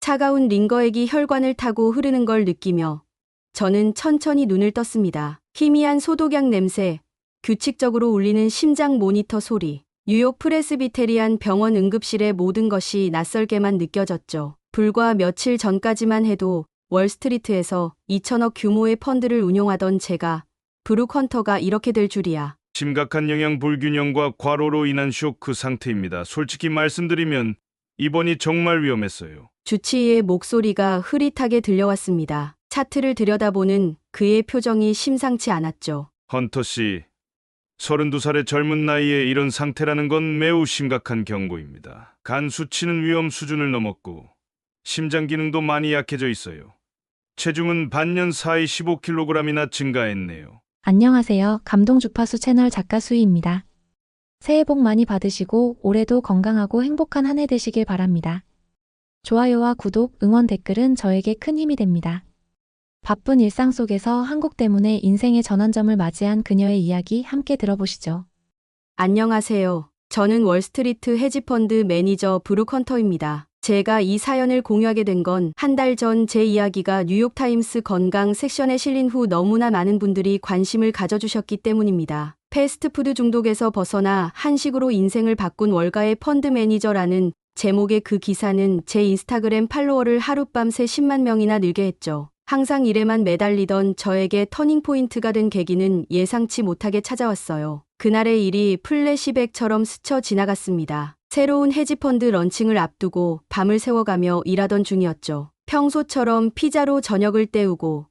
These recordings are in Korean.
차가운 링거액이 혈관을 타고 흐르는 걸 느끼며 저는 천천히 눈을 떴습니다. 희미한 소독약 냄새, 규칙적으로 울리는 심장 모니터 소리, 뉴욕 프레스비테리안 병원 응급실의 모든 것이 낯설게만 느껴졌죠. 불과 며칠 전까지만 해도 월스트리트에서 2천억 규모의 펀드를 운용하던 제가 브룩 헌터가 이렇게 될 줄이야. 심각한 영양 불균형과 과로로 인한 쇼크 상태입니다. 솔직히 말씀드리면 입원이 정말 위험했어요. 주치의의 목소리가 흐릿하게 들려왔습니다. 차트를 들여다보는 그의 표정이 심상치 않았죠. 헌터 씨, 32살의 젊은 나이에 이런 상태라는 건 매우 심각한 경고입니다. 간 수치는 위험 수준을 넘었고 심장 기능도 많이 약해져 있어요. 체중은 반년 사이 15kg이나 증가했네요. 안녕하세요. 감동 주파수 채널 작가 수희입니다. 새해 복 많이 받으시고 올해도 건강하고 행복한 한 해 되시길 바랍니다. 좋아요와 구독, 응원 댓글은 저에게 큰 힘이 됩니다. 바쁜 일상 속에서 한국 때문에 인생의 전환점을 맞이한 그녀의 이야기 함께 들어보시죠. 안녕하세요. 저는 월스트리트 헤지펀드 매니저 브룩 헌터입니다. 제가 이 사연을 공유하게 된 건 한 달 전 제 이야기가 뉴욕타임스 건강 섹션에 실린 후 너무나 많은 분들이 관심을 가져주셨기 때문입니다. 패스트푸드 중독에서 벗어나 한식으로 인생을 바꾼 월가의 펀드 매니저라는 제목의 그 기사는 제 인스타그램 팔로워를 하룻밤새 10만 명이나 늘게 했죠. 항상 일에만 매달리던 저에게 터닝포인트가 된 계기는 예상치 못하게 찾아왔어요. 그날의 일이 플래시백처럼 스쳐 지나갔습니다. 새로운 헤지펀드 런칭을 앞두고 밤을 새워가며 일하던 중이었죠. 평소처럼 피자로 저녁을 때우고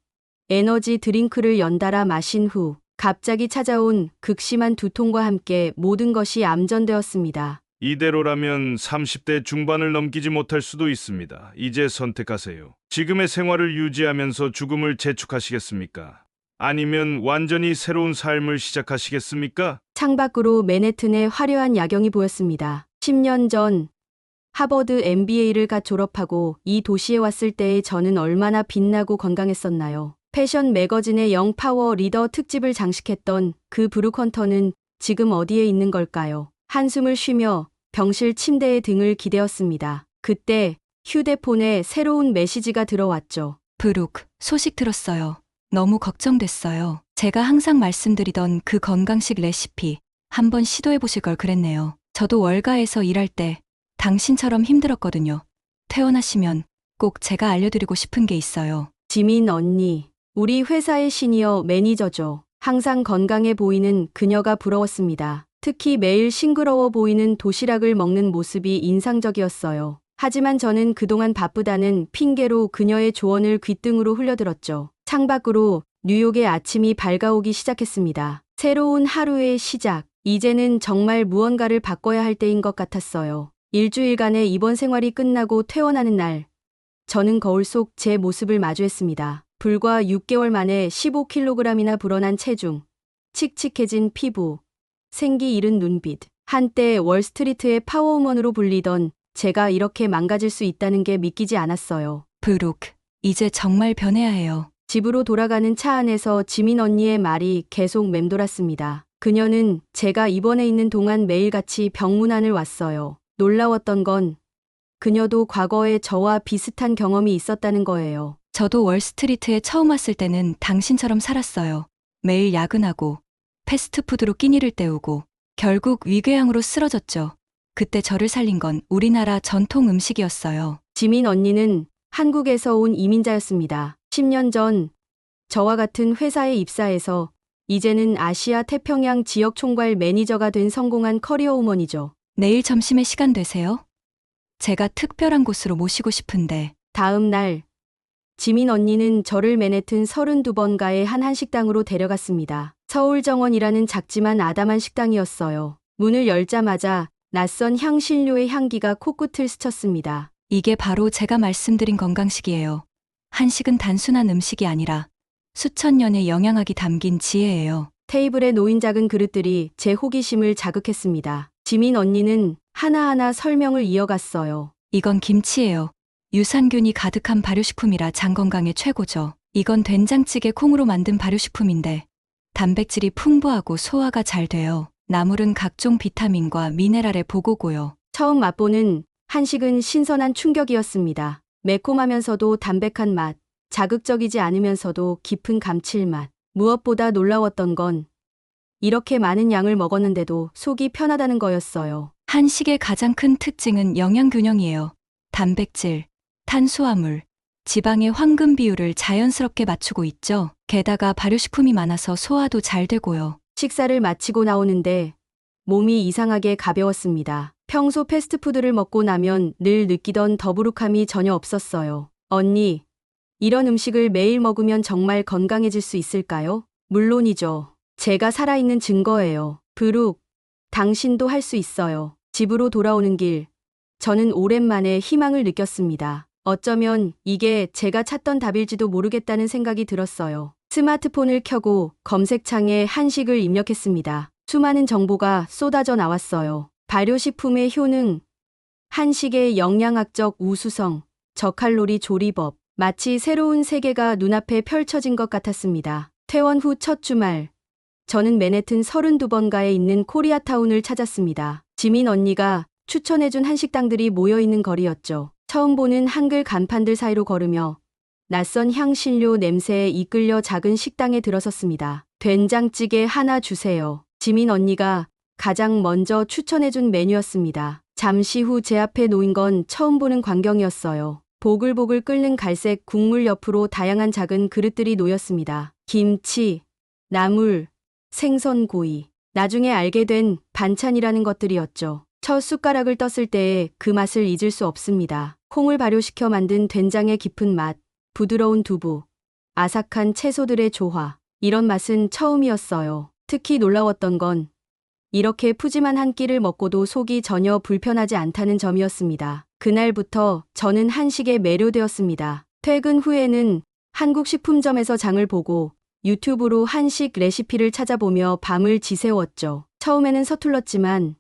에너지 드링크를 연달아 마신 후 갑자기 찾아온 극심한 두통과 함께 모든 것이 암전되었습니다. 이대로라면 30대 중반을 넘기지 못할 수도 있습니다. 이제 선택하세요. 지금의 생활을 유지하면서 죽음을 재촉하시겠습니까? 아니면 완전히 새로운 삶을 시작하시겠습니까? 창밖으로 맨해튼의 화려한 야경이 보였습니다. 10년 전 하버드 MBA를 갓 졸업하고 이 도시에 왔을 때의 저는 얼마나 빛나고 건강했었나요? 패션 매거진의 영 파워 리더 특집을 장식했던 그 브룩 헌터는 지금 어디에 있는 걸까요? 한숨을 쉬며 병실 침대에 등을 기대었습니다. 그때 휴대폰에 새로운 메시지가 들어왔죠. 브룩, 소식 들었어요. 너무 걱정됐어요. 제가 항상 말씀드리던 그 건강식 레시피 한번 시도해보실 걸 그랬네요. 저도 월가에서 일할 때 당신처럼 힘들었거든요. 퇴원하시면 꼭 제가 알려드리고 싶은 게 있어요. 지민 언니, 우리 회사의 시니어 매니저죠. 항상 건강해 보이는 그녀가 부러웠습니다. 특히 매일 싱그러워 보이는 도시락을 먹는 모습이 인상적이었어요. 하지만 저는 그동안 바쁘다는 핑계로 그녀의 조언을 귓등으로 흘려들었죠. 창밖으로 뉴욕의 아침이 밝아오기 시작했습니다. 새로운 하루의 시작. 이제는 정말 무언가를 바꿔야 할 때인 것 같았어요. 일주일간의 입원 생활이 끝나고 퇴원하는 날, 저는 거울 속 제 모습을 마주했습니다. 불과 6개월 만에 15kg이나 불어난 체중, 칙칙해진 피부, 생기 잃은 눈빛. 한때 월스트리트의 파워우먼으로 불리던 제가 이렇게 망가질 수 있다는 게 믿기지 않았어요. 브룩, 이제 정말 변해야 해요. 집으로 돌아가는 차 안에서 지민 언니의 말이 계속 맴돌았습니다. 그녀는 제가 입원해 있는 동안 매일같이 병문안을 왔어요. 놀라웠던 건 그녀도 과거에 저와 비슷한 경험이 있었다는 거예요. 저도 월스트리트에 처음 왔을 때는 당신처럼 살았어요. 매일 야근하고 패스트푸드로 끼니를 때우고 결국 위궤양으로 쓰러졌죠. 그때 저를 살린 건 우리나라 전통 음식이었어요. 지민 언니는 한국에서 온 이민자였습니다. 10년 전 저와 같은 회사에 입사해서 이제는 아시아 태평양 지역 총괄 매니저가 된 성공한 커리어 우먼이죠. 내일 점심에 시간 되세요? 제가 특별한 곳으로 모시고 싶은데. 다음 날 지민 언니는 저를 맨해튼 32번가의 한 한식당으로 데려갔습니다. 서울정원이라는 작지만 아담한 식당이었어요. 문을 열자마자 낯선 향신료의 향기가 코끝을 스쳤습니다. 이게 바로 제가 말씀드린 건강식이에요. 한식은 단순한 음식이 아니라 수천 년의 영양학이 담긴 지혜예요. 테이블에 놓인 작은 그릇들이 제 호기심을 자극했습니다. 지민 언니는 하나하나 설명을 이어갔어요. 이건 김치예요. 유산균이 가득한 발효식품이라 장 건강에 최고죠. 이건 된장찌개 콩으로 만든 발효식품인데 단백질이 풍부하고 소화가 잘 돼요. 나물은 각종 비타민과 미네랄의 보고고요. 처음 맛보는 한식은 신선한 충격이었습니다. 매콤하면서도 담백한 맛, 자극적이지 않으면서도 깊은 감칠맛. 무엇보다 놀라웠던 건 이렇게 많은 양을 먹었는데도 속이 편하다는 거였어요. 한식의 가장 큰 특징은 영양균형이에요. 단백질, 탄수화물, 지방의 황금 비율을 자연스럽게 맞추고 있죠. 게다가 발효식품이 많아서 소화도 잘 되고요. 식사를 마치고 나오는데 몸이 이상하게 가벼웠습니다. 평소 패스트푸드를 먹고 나면 늘 느끼던 더부룩함이 전혀 없었어요. 언니, 이런 음식을 매일 먹으면 정말 건강해질 수 있을까요? 물론이죠. 제가 살아있는 증거예요. 브룩, 당신도 할 수 있어요. 집으로 돌아오는 길, 저는 오랜만에 희망을 느꼈습니다. 어쩌면 이게 제가 찾던 답일지도 모르겠다는 생각이 들었어요. 스마트폰을 켜고 검색창에 한식을 입력했습니다. 수많은 정보가 쏟아져 나왔어요. 발효식품의 효능, 한식의 영양학적 우수성, 저칼로리 조리법, 마치 새로운 세계가 눈앞에 펼쳐진 것 같았습니다. 퇴원 후 첫 주말, 저는 맨해튼 32번가에 있는 코리아타운을 찾았습니다. 지민 언니가 추천해준 한식당들이 모여있는 거리였죠. 처음 보는 한글 간판들 사이로 걸으며 낯선 향신료 냄새에 이끌려 작은 식당에 들어섰습니다. 된장찌개 하나 주세요. 지민 언니가 가장 먼저 추천해준 메뉴였습니다. 잠시 후 제 앞에 놓인 건 처음 보는 광경이었어요. 보글보글 끓는 갈색 국물 옆으로 다양한 작은 그릇들이 놓였습니다. 김치, 나물, 생선구이. 나중에 알게 된 반찬이라는 것들이었죠. 첫 숟가락을 떴을 때의 그 맛을 잊을 수 없습니다. 콩을 발효시켜 만든 된장의 깊은 맛, 부드러운 두부, 아삭한 채소들의 조화. 이런 맛은 처음이었어요. 특히 놀라웠던 건 이렇게 푸짐한 한 끼를 먹고도 속이 전혀 불편하지 않다는 점이었습니다. 그날부터 저는 한식에 매료되었습니다. 퇴근 후에는 한국 식품점에서 장을 보고 유튜브로 한식 레시피를 찾아보며 밤을 지새웠죠. 처음에는 서툴렀지만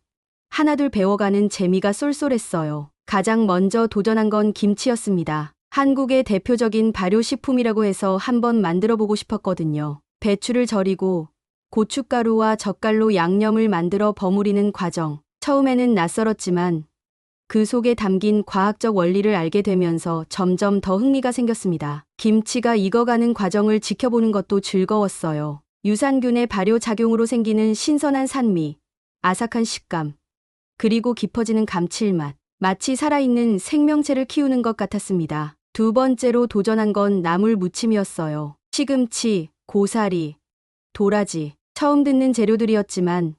하나둘 배워가는 재미가 쏠쏠했어요. 가장 먼저 도전한 건 김치였습니다. 한국의 대표적인 발효식품이라고 해서 한번 만들어보고 싶었거든요. 배추를 절이고 고춧가루와 젓갈로 양념을 만들어 버무리는 과정. 처음에는 낯설었지만 그 속에 담긴 과학적 원리를 알게 되면서 점점 더 흥미가 생겼습니다. 김치가 익어가는 과정을 지켜보는 것도 즐거웠어요. 유산균의 발효 작용으로 생기는 신선한 산미, 아삭한 식감, 그리고 깊어지는 감칠맛. 마치 살아있는 생명체를 키우는 것 같았습니다. 두 번째로 도전한 건 나물 무침이었어요. 시금치, 고사리, 도라지. 처음 듣는 재료들이었지만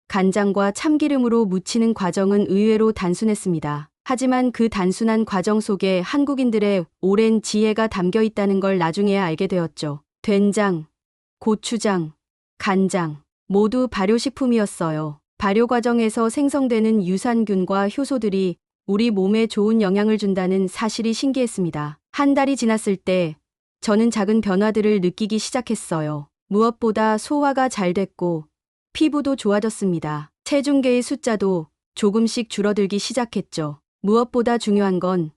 간장과 참기름으로 무치는 과정은 의외로 단순했습니다. 하지만 그 단순한 과정 속에 한국인들의 오랜 지혜가 담겨 있다는 걸 나중에야 알게 되었죠. 된장, 고추장, 간장 모두 발효식품이었어요. 발효 과정에서 생성되는 유산균과 효소들이 우리 몸에 좋은 영향을 준다는 사실이 신기했습니다. 한 달이 지났을 때 저는 작은 변화들을 느끼기 시작했어요. 무엇보다 소화가 잘 됐고 피부도 좋아졌습니다. 체중계의 숫자도 조금씩 줄어들기 시작했죠. 무엇보다 중요한 건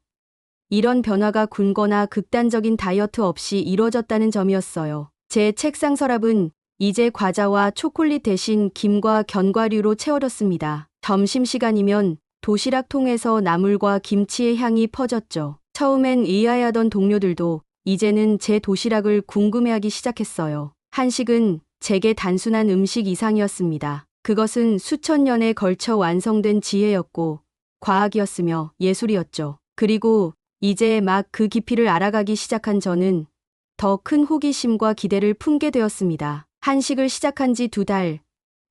이런 변화가 굶거나 극단적인 다이어트 없이 이루어졌다는 점이었어요. 제 책상 서랍은 이제 과자와 초콜릿 대신 김과 견과류로 채워졌습니다. 점심시간이면 도시락 통에서 나물과 김치의 향이 퍼졌죠. 처음엔 의아해하던 동료들도 이제는 제 도시락을 궁금해하기 시작했어요. 한식은 제게 단순한 음식 이상이었습니다. 그것은 수천 년에 걸쳐 완성된 지혜였고 과학이었으며 예술이었죠. 그리고 이제 막 그 깊이를 알아가기 시작한 저는 더 큰 호기심과 기대를 품게 되었습니다. 한식을 시작한 지 2달,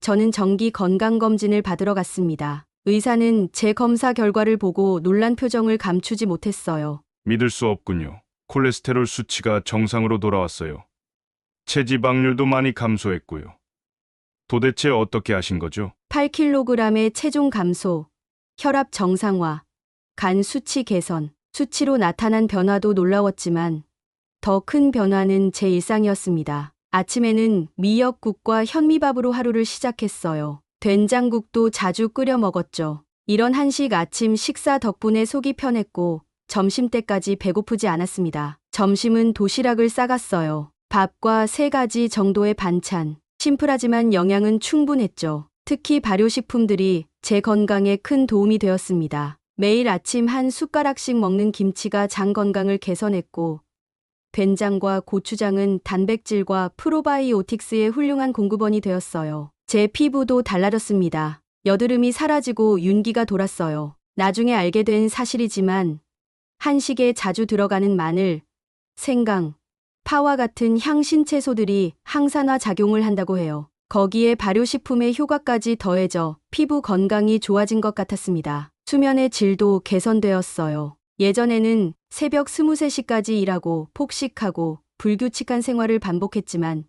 저는 정기 건강검진을 받으러 갔습니다. 의사는 제 검사 결과를 보고 놀란 표정을 감추지 못했어요. 믿을 수 없군요. 콜레스테롤 수치가 정상으로 돌아왔어요. 체지방률도 많이 감소했고요. 도대체 어떻게 하신 거죠? 8kg의 체중 감소, 혈압 정상화, 간 수치 개선, 수치로 나타난 변화도 놀라웠지만 더 큰 변화는 제 일상이었습니다. 아침에는 미역국과 현미밥으로 하루를 시작했어요. 된장국도 자주 끓여 먹었죠. 이런 한식 아침 식사 덕분에 속이 편했고 점심때까지 배고프지 않았습니다. 점심은 도시락을 싸갔어요. 밥과 3가지 정도의 반찬. 심플하지만 영양은 충분했죠. 특히 발효식품들이 제 건강에 큰 도움이 되었습니다. 매일 아침 한 숟가락씩 먹는 김치가 장 건강을 개선했고, 된장과 고추장은 단백질과 프로바이오틱스의 훌륭한 공급원이 되었어요. 제 피부도 달라졌습니다. 여드름이 사라지고 윤기가 돌았어요. 나중에 알게 된 사실이지만 한식에 자주 들어가는 마늘, 생강, 파와 같은 향신 채소들이 항산화 작용을 한다고 해요. 거기에 발효식품의 효과까지 더해져 피부 건강이 좋아진 것 같았습니다. 수면의 질도 개선되었어요. 예전에는 새벽 23시까지 일하고 폭식하고 불규칙한 생활을 반복했지만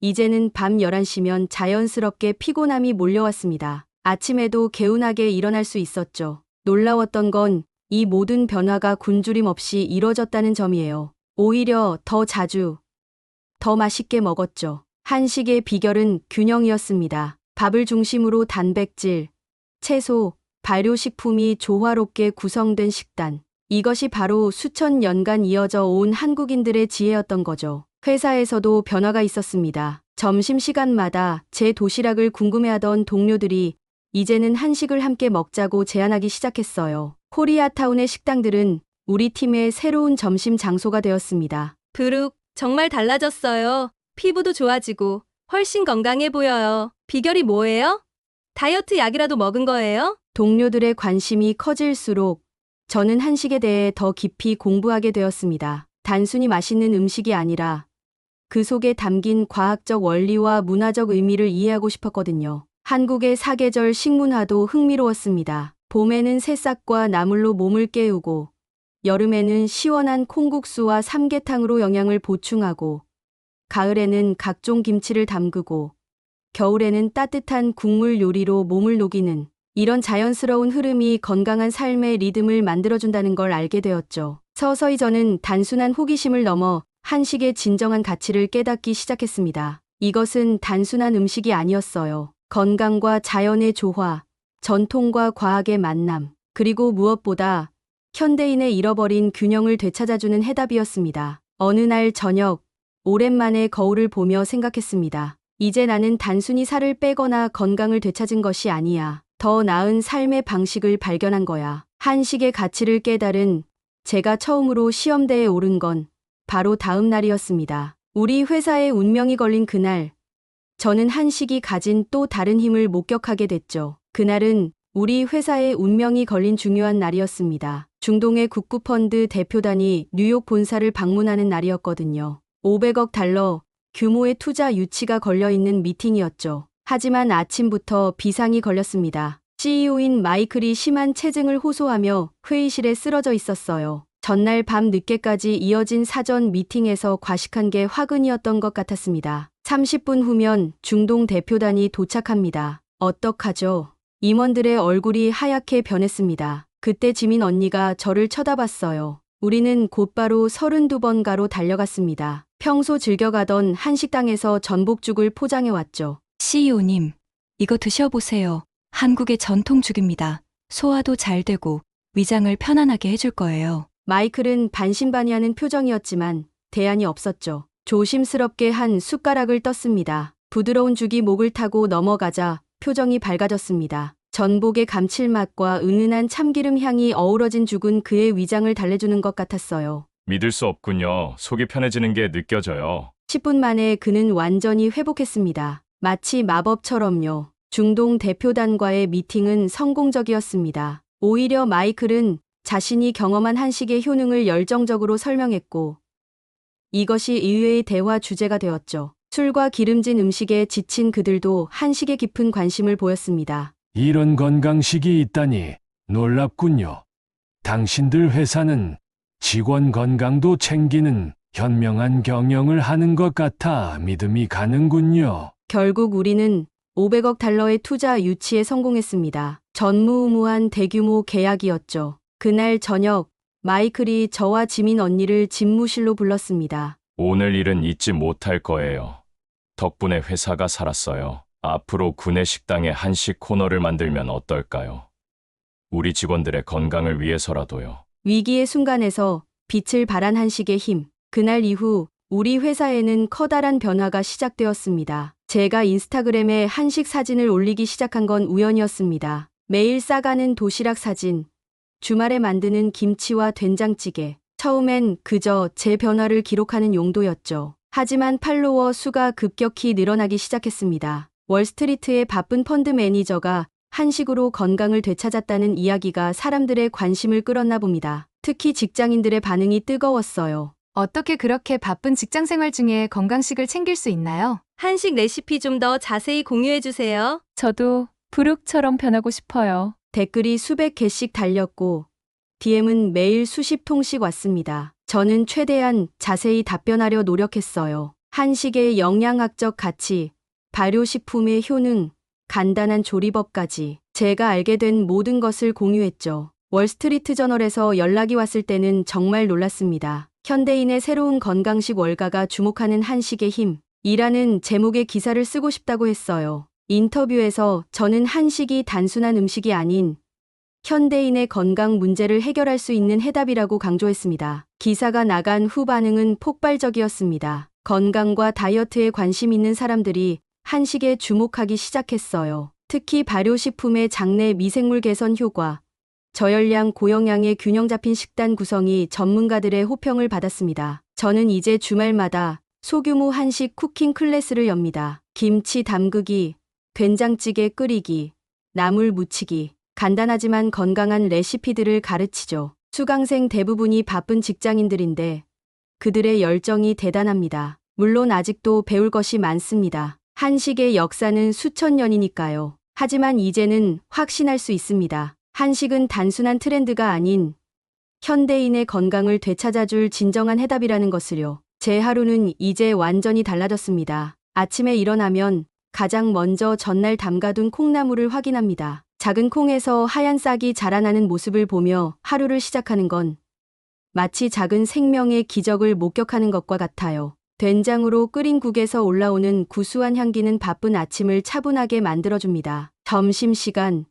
이제는 밤 11시면 자연스럽게 피곤함이 몰려왔습니다. 아침에도 개운하게 일어날 수 있었죠. 놀라웠던 건 이 모든 변화가 굶주림 없이 이뤄졌다는 점이에요. 오히려 더 자주, 더 맛있게 먹었죠. 한식의 비결은 균형이었습니다. 밥을 중심으로 단백질, 채소, 발효식품이 조화롭게 구성된 식단. 이것이 바로 수천 년간 이어져 온 한국인들의 지혜였던 거죠. 회사에서도 변화가 있었습니다. 점심시간마다 제 도시락을 궁금해하던 동료들이 이제는 한식을 함께 먹자고 제안하기 시작했어요. 코리아타운의 식당들은 우리 팀의 새로운 점심 장소가 되었습니다. 브룩, 정말 달라졌어요. 피부도 좋아지고 훨씬 건강해 보여요. 비결이 뭐예요? 다이어트 약이라도 먹은 거예요? 동료들의 관심이 커질수록 저는 한식에 대해 더 깊이 공부하게 되었습니다. 단순히 맛있는 음식이 아니라 그 속에 담긴 과학적 원리와 문화적 의미를 이해하고 싶었거든요. 한국의 사계절 식문화도 흥미로웠습니다. 봄에는 새싹과 나물로 몸을 깨우고, 여름에는 시원한 콩국수와 삼계탕으로 영양을 보충하고, 가을에는 각종 김치를 담그고, 겨울에는 따뜻한 국물 요리로 몸을 녹이는 이런 자연스러운 흐름이 건강한 삶의 리듬을 만들어준다는 걸 알게 되었죠. 서서히 저는 단순한 호기심을 넘어 한식의 진정한 가치를 깨닫기 시작했습니다. 이것은 단순한 음식이 아니었어요. 건강과 자연의 조화, 전통과 과학의 만남, 그리고 무엇보다 현대인의 잃어버린 균형을 되찾아주는 해답이었습니다. 어느 날 저녁, 오랜만에 거울을 보며 생각했습니다. 이제 나는 단순히 살을 빼거나 건강을 되찾은 것이 아니야. 더 나은 삶의 방식을 발견한 거야. 한식의 가치를 깨달은 제가 처음으로 시험대에 오른 건 바로 다음 날이었습니다. 우리 회사의 운명이 걸린 그날, 저는 한식이 가진 또 다른 힘을 목격하게 됐죠. 그날은 우리 회사의 운명이 걸린 중요한 날이었습니다. 중동의 국구펀드 대표단이 뉴욕 본사를 방문하는 날이었거든요. 500억 달러 규모의 투자 유치가 걸려있는 미팅이었죠. 하지만 아침부터 비상이 걸렸습니다. CEO인 마이클이 심한 체증을 호소하며 회의실에 쓰러져 있었어요. 전날 밤 늦게까지 이어진 사전 미팅에서 과식한 게 화근이었던 것 같았습니다. 30분 후면 중동 대표단이 도착합니다. 어떡하죠? 임원들의 얼굴이 하얗게 변했습니다. 그때 지민 언니가 저를 쳐다봤어요. 우리는 곧바로 32번가로 달려갔습니다. 평소 즐겨가던 한식당에서 전복죽을 포장해왔죠. CEO님, 이거 드셔보세요. 한국의 전통죽입니다. 소화도 잘 되고 위장을 편안하게 해줄 거예요. 마이클은 반신반의하는 표정이었지만 대안이 없었죠. 조심스럽게 한 숟가락을 떴습니다. 부드러운 죽이 목을 타고 넘어가자 표정이 밝아졌습니다. 전복의 감칠맛과 은은한 참기름 향이 어우러진 죽은 그의 위장을 달래주는 것 같았어요. 믿을 수 없군요. 속이 편해지는 게 느껴져요. 10분 만에 그는 완전히 회복했습니다. 마치 마법처럼요. 중동 대표단과의 미팅은 성공적이었습니다. 오히려 마이클은 자신이 경험한 한식의 효능을 열정적으로 설명했고, 이것이 의외의 대화 주제가 되었죠. 술과 기름진 음식에 지친 그들도 한식에 깊은 관심을 보였습니다. 이런 건강식이 있다니 놀랍군요. 당신들 회사는 직원 건강도 챙기는 현명한 경영을 하는 것 같아 믿음이 가는군요. 결국 우리는 500억 달러의 투자 유치에 성공했습니다. 전무후무한 대규모 계약이었죠. 그날 저녁, 마이클이 저와 지민 언니를 집무실로 불렀습니다. 오늘 일은 잊지 못할 거예요. 덕분에 회사가 살았어요. 앞으로 구내 식당에 한식 코너를 만들면 어떨까요? 우리 직원들의 건강을 위해서라도요. 위기의 순간에서 빛을 발한 한식의 힘. 그날 이후 우리 회사에는 커다란 변화가 시작되었습니다. 제가 인스타그램에 한식 사진을 올리기 시작한 건 우연이었습니다. 매일 싸가는 도시락 사진, 주말에 만드는 김치와 된장찌개. 처음엔 그저 제 변화를 기록하는 용도였죠. 하지만 팔로워 수가 급격히 늘어나기 시작했습니다. 월스트리트의 바쁜 펀드 매니저가 한식으로 건강을 되찾았다는 이야기가 사람들의 관심을 끌었나 봅니다. 특히 직장인들의 반응이 뜨거웠어요. 어떻게 그렇게 바쁜 직장 생활 중에 건강식을 챙길 수 있나요? 한식 레시피 좀 더 자세히 공유해 주세요. 저도 브룩처럼 변하고 싶어요. 댓글이 수백 개씩 달렸고 DM은 매일 수십 통씩 왔습니다. 저는 최대한 자세히 답변하려 노력했어요. 한식의 영양학적 가치, 발효식품의 효능, 간단한 조리법까지 제가 알게 된 모든 것을 공유했죠. 월스트리트 저널에서 연락이 왔을 때는 정말 놀랐습니다. 현대인의 새로운 건강식 월가가 주목하는 한식의 힘 이라는 제목의 기사를 쓰고 싶다고 했어요. 인터뷰에서 저는 한식이 단순한 음식이 아닌 현대인의 건강 문제를 해결할 수 있는 해답이라고 강조했습니다. 기사가 나간 후 반응은 폭발적이었습니다. 건강과 다이어트에 관심 있는 사람들이 한식에 주목하기 시작했어요. 특히 발효식품의 장내 미생물 개선 효과, 저열량 고영양의 균형 잡힌 식단 구성이 전문가들의 호평을 받았습니다. 저는 이제 주말마다 소규모 한식 쿠킹 클래스를 엽니다. 김치 담그기, 된장찌개 끓이기, 나물 무치기, 간단하지만 건강한 레시피들을 가르치죠. 수강생 대부분이 바쁜 직장인들인데 그들의 열정이 대단합니다. 물론 아직도 배울 것이 많습니다. 한식의 역사는 수천 년이니까요. 하지만 이제는 확신할 수 있습니다. 한식은 단순한 트렌드가 아닌 현대인의 건강을 되찾아줄 진정한 해답이라는 것을요. 제 하루는 이제 완전히 달라졌습니다. 아침에 일어나면 가장 먼저 전날 담가둔 콩나물을 확인합니다. 작은 콩에서 하얀 싹이 자라나는 모습을 보며 하루를 시작하는 건 마치 작은 생명의 기적을 목격하는 것과 같아요. 된장으로 끓인 국에서 올라오는 구수한 향기는 바쁜 아침을 차분하게 만들어줍니다. 점심시간,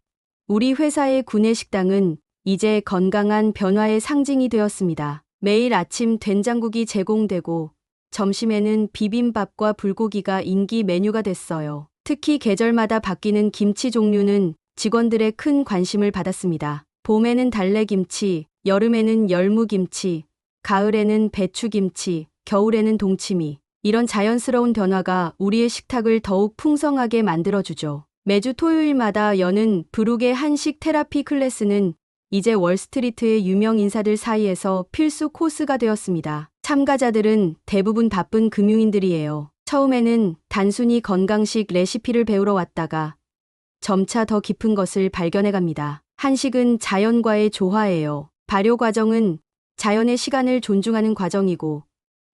우리 회사의 구내식당은 이제 건강한 변화의 상징이 되었습니다. 매일 아침 된장국이 제공되고 점심에는 비빔밥과 불고기가 인기 메뉴가 됐어요. 특히 계절마다 바뀌는 김치 종류는 직원들의 큰 관심을 받았습니다. 봄에는 달래김치, 여름에는 열무김치, 가을에는 배추김치, 겨울에는 동치미. 이런 자연스러운 변화가 우리의 식탁을 더욱 풍성하게 만들어주죠. 매주 토요일마다 여는 브룩의 한식 테라피 클래스는 이제 월스트리트의 유명 인사들 사이에서 필수 코스가 되었습니다. 참가자들은 대부분 바쁜 금융인들이에요. 처음에는 단순히 건강식 레시피를 배우러 왔다가 점차 더 깊은 것을 발견해갑니다. 한식은 자연과의 조화예요. 발효 과정은 자연의 시간을 존중하는 과정이고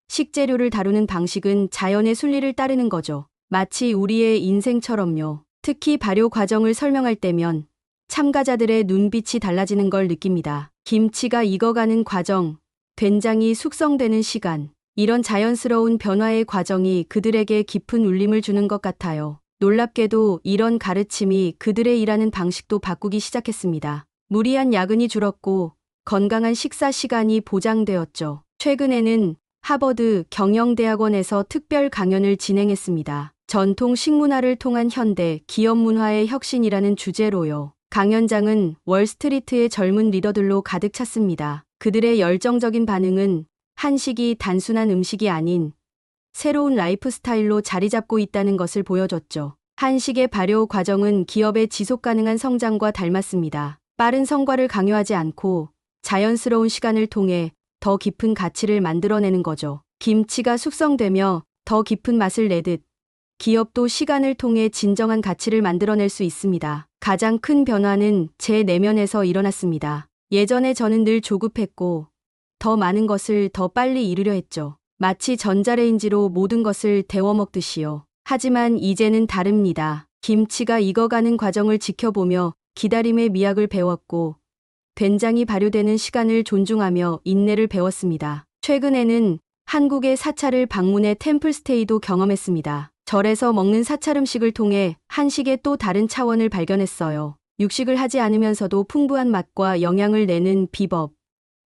식재료를 다루는 방식은 자연의 순리를 따르는 거죠. 마치 우리의 인생처럼요. 특히 발효 과정을 설명할 때면 참가자들의 눈빛이 달라지는 걸 느낍니다. 김치가 익어가는 과정, 된장이 숙성되는 시간, 이런 자연스러운 변화의 과정이 그들에게 깊은 울림을 주는 것 같아요. 놀랍게도 이런 가르침이 그들의 일하는 방식도 바꾸기 시작했습니다. 무리한 야근이 줄었고 건강한 식사 시간이 보장되었죠. 최근에는 하버드 경영대학원에서 특별 강연을 진행했습니다. 전통 식문화를 통한 현대 기업 문화의 혁신이라는 주제로요. 강연장은 월스트리트의 젊은 리더들로 가득 찼습니다. 그들의 열정적인 반응은 한식이 단순한 음식이 아닌 새로운 라이프 스타일로 자리 잡고 있다는 것을 보여줬죠. 한식의 발효 과정은 기업의 지속 가능한 성장과 닮았습니다. 빠른 성과를 강요하지 않고 자연스러운 시간을 통해 더 깊은 가치를 만들어내는 거죠. 김치가 숙성되며 더 깊은 맛을 내듯 기업도 시간을 통해 진정한 가치를 만들어낼 수 있습니다. 가장 큰 변화는 제 내면에서 일어났습니다. 예전에 저는 늘 조급했고 더 많은 것을 더 빨리 이루려 했죠. 마치 전자레인지로 모든 것을 데워 먹듯이요. 하지만 이제는 다릅니다. 김치가 익어가는 과정을 지켜보며 기다림의 미학을 배웠고 된장이 발효되는 시간을 존중하며 인내를 배웠습니다. 최근에는 한국의 사찰을 방문해 템플스테이도 경험했습니다. 절에서 먹는 사찰 음식을 통해 한식의 또 다른 차원을 발견했어요. 육식을 하지 않으면서도 풍부한 맛과 영양을 내는 비법,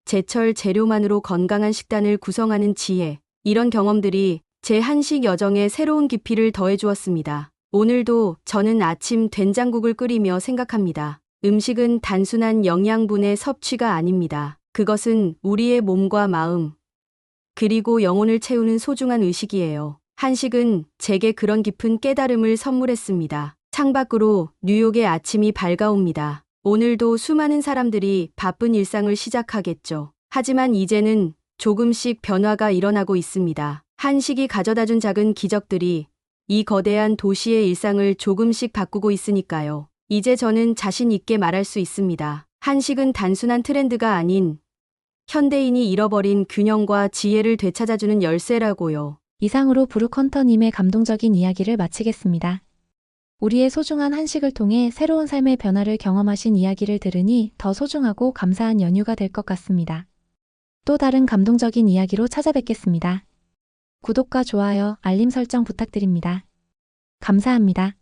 제철 재료만으로 건강한 식단을 구성하는 지혜, 이런 경험들이 제 한식 여정에 새로운 깊이를 더해주었습니다. 오늘도 저는 아침 된장국을 끓이며 생각합니다. 음식은 단순한 영양분의 섭취가 아닙니다. 그것은 우리의 몸과 마음, 그리고 영혼을 채우는 소중한 의식이에요. 한식은 제게 그런 깊은 깨달음을 선물했습니다. 창밖으로 뉴욕의 아침이 밝아옵니다. 오늘도 수많은 사람들이 바쁜 일상을 시작하겠죠. 하지만 이제는 조금씩 변화가 일어나고 있습니다. 한식이 가져다준 작은 기적들이 이 거대한 도시의 일상을 조금씩 바꾸고 있으니까요. 이제 저는 자신 있게 말할 수 있습니다. 한식은 단순한 트렌드가 아닌 현대인이 잃어버린 균형과 지혜를 되찾아주는 열쇠라고요. 이상으로 브룩헌터님의 감동적인 이야기를 마치겠습니다. 우리의 소중한 한식을 통해 새로운 삶의 변화를 경험하신 이야기를 들으니 더 소중하고 감사한 연휴가 될 것 같습니다. 또 다른 감동적인 이야기로 찾아뵙겠습니다. 구독과 좋아요, 알림 설정 부탁드립니다. 감사합니다.